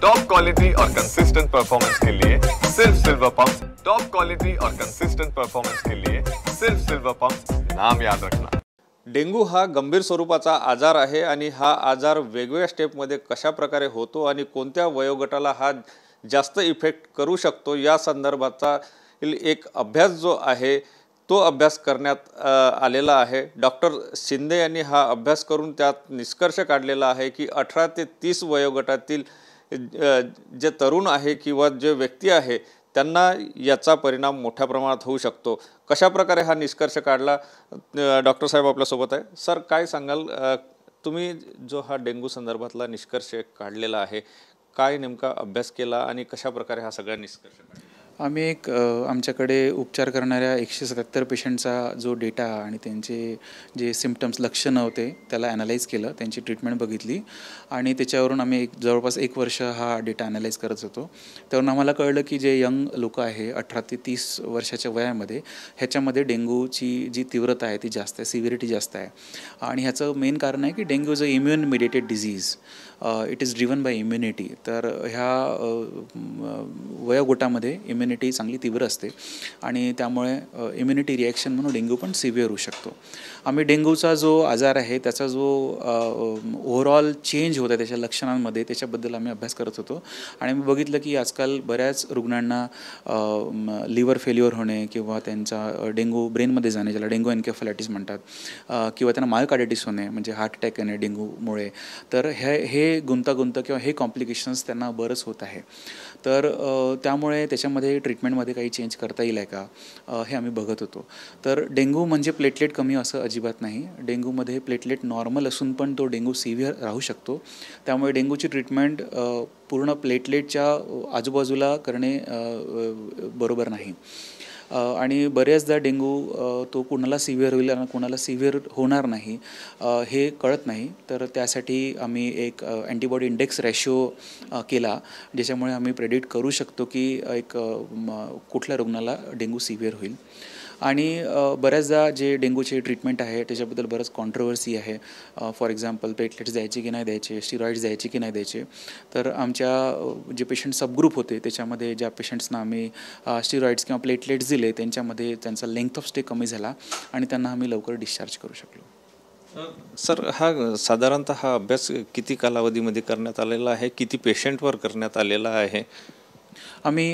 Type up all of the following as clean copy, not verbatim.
Top quality और consistent performance के लिए सिर्फ सिल्वर पंप्स। टॉप क्वालिटी और कंसिस्टेंट परफॉर्मेंस के लिए सिर्फ सिल्वर पंप्स, नाम याद रखना। डेंग्यू हा गंभीर स्वरूपाचा आजार आहे आणि हा आजार वेगवेगळ्या स्टेपमध्ये कशा प्रकारे होतो आणि कोणत्या वयोगटाला हा जास्त इफेक्ट करू शकतो या संदर्भाचा एक अभ्यास जो आहे तो अभ्यास करण्यात आलेला आहे। डॉक्टर शिंदे यांनी हा अभ्यास करून त्यात निष्कर्ष काढलेला आहे की 18 ते 30 वयोगटातील जे तरुण आहे किंवा जे व्यक्ती आहे त्यांना याचा परिणाम मोठ्या प्रमाणात होऊ शकतो। कशा प्रकारे हा निष्कर्ष काढला डॉक्टर साहेब आपल्या सोबत आहे। सर काय सांगाल, तुम्ही जो हा डेंग्यू संदर्भातला निष्कर्ष काढलेला आहे, काय नेमका अभ्यास केला आणि कशा प्रकारे हा सगळा निष्कर्ष काढला? आम्ही एक आमच्याकडे उपचार करणाऱ्या 177 पेशंटचा जो डेटा आणि त्यांचे जे सिम्पटम्स लक्षणं होते त्याला ॲनालाइज केलं, त्यांची ट्रीटमेंट बघितली आणि त्याच्यावरून आम्ही जवळपास 1 वर्ष हा डेटा ॲनालाइज करत होतो। त्यावरून आम्हाला कळलं की जे यंग लोक आहे 18 ते 30 वर्षाच्या वयामध्ये ह्याच्यामध्ये डेंग्यूची जी तीव्रता आहे ती जास्त आहे, सिव्हिरिटी जास्त आहे आणि ह्याचं मेन कारण आहे की dengue is a immune mediated disease, it is driven by immunity. तर ह्या वयोगटामध्ये इम्युनिटी चांगली तीव्र असते आणि त्यामुळे इम्युनिटी रिॲक्शन म्हणून डेंग्यू पण सिव्हिअर होऊ शकतो। आम्ही डेंग्यूचा जो आजार आहे त्याचा जो ओव्हरऑल चेंज होता त्याच्या लक्षणांमध्ये त्याच्याबद्दल आम्ही अभ्यास करत होतो आणि मी बघितलं की आजकाल बऱ्याच रुग्णांना लिव्हर फेल्युअर होणे किंवा त्यांचा डेंग्यू ब्रेनमध्ये जाणे, ज्याला डेंग्यू एन्केफलायटिस म्हणतात, किंवा त्यांना मायोकार्डिटिस होणे म्हणजे हार्ट अटॅक येणे डेंग्यूमुळे, तर हे गुंतागुंत किंवा हे कॉम्प्लिकेशन्स त्यांना बरंच होत आहे। तर त्यामुळे त्याच्यामध्ये ट्रीटमेंटमध्ये काही चेंज करता येईल आहे का हे आम्ही बघत होतो। तर डेंग्यू म्हणजे प्लेटलेट कमी असं अजिबात नाही, डेंग्यूमध्ये प्लेटलेट नॉर्मल असून पण तो डेंग्यू सिव्हिअर राहू शकतो। त्यामुळे डेंग्यूची ट्रीटमेंट पूर्ण प्लेटलेटच्या आजूबाजूला करणे बरोबर नाही आणि बऱ्याचदा डेंग्यू तो कुणाला सिव्हिअर होईल आणि कुणाला सिव्हिअर होणार नाही हे कळत नाही। तर त्यासाठी आम्ही एक अँटीबॉडी इंडेक्स रेशो केला, ज्याच्यामुळे आम्ही प्रेडिक्ट करू शकतो की एक कुठल्या रुग्णाला डेंग्यू सिव्हिअर होईल। आणि बऱ्याचदा जे डेंग्यूचे ट्रीटमेंट आहे त्याच्याबद्दल बरंच कॉन्ट्रोवर्सी आहे। फॉर एक्झाम्पल प्लेटलेट्स द्यायचे की नाही द्यायचे, स्टिरॉइड्स द्यायचे की नाही द्यायचे। तर आमच्या जे पेशंट सबग्रुप होते त्याच्यामध्ये ज्या पेशंट्सना आम्ही स्टिरॉइड्स किंवा प्लेटलेट्स दिले त्यांच्यामध्ये त्यांचा लेंथ ऑफ स्टे कमी झाला आणि त्यांना आम्ही लवकर डिस्चार्ज करू शकलो। सर हा साधारणतः हा अभ्यास किती कालावधीमध्ये करण्यात आलेला आहे, किती पेशंटवर करण्यात आलेला आहे? आम्ही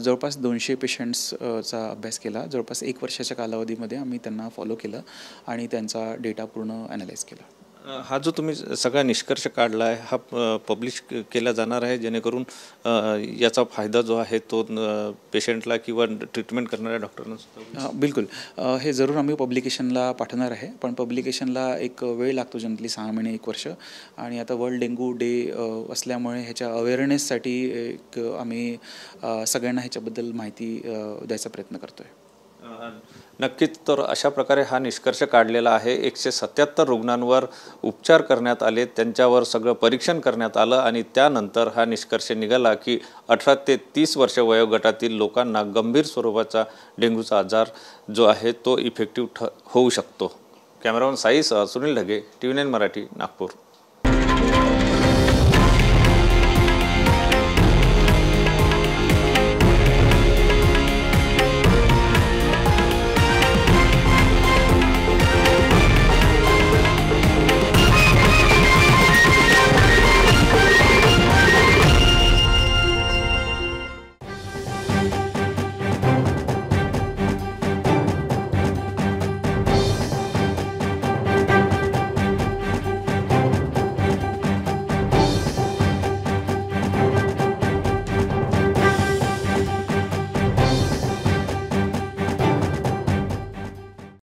जवळपास 200 पेशंट्सचा अभ्यास केला। जवळपास 1 वर्षाच्या कालावधीमध्ये आम्ही त्यांना फॉलो केलं आणि त्यांचा डेटा पूर्ण ॲनालाइज केला। हा जो तुम्ही सगळा निष्कर्ष काढला आहे हा पब्लिश केला जाणार आहे जेणेकरून याचा फायदा जो आहे तो पेशंटला किंवा ट्रीटमेंट करणाऱ्या डॉक्टरांना? बिलकुल, हे जरूर आम्ही पब्लिकेशनला पाठवणार आहे, पण पब्लिकेशनला एक वेळ लागतो, जनरली 6 महिने 1 वर्ष। आणि आता वर्ल्ड डेंग्यू डे असल्यामुळे ह्याच्या अवेअरनेससाठी एक आम्ही सगळ्यांना ह्याच्याबद्दल माहिती द्यायचा प्रयत्न करतो आहे। नक्कीच, तर अशा प्रकारे हा निष्कर्ष काढलेला आहे। 177 रुग्णांवर उपचार करण्यात आले, त्यांच्यावर सगळं परीक्षण करण्यात आलं आणि त्यानंतर हा निष्कर्ष निघाला की 18 ते 30 वर्ष वयोगटातील लोकांना गंभीर स्वरूपाचा डेंग्यूचा आजार जो आहे तो इफेक्टिव्ह होऊ शकतो। कॅमेरामन साईसह सुनील ढगे, TV9 मराठी, नागपूर।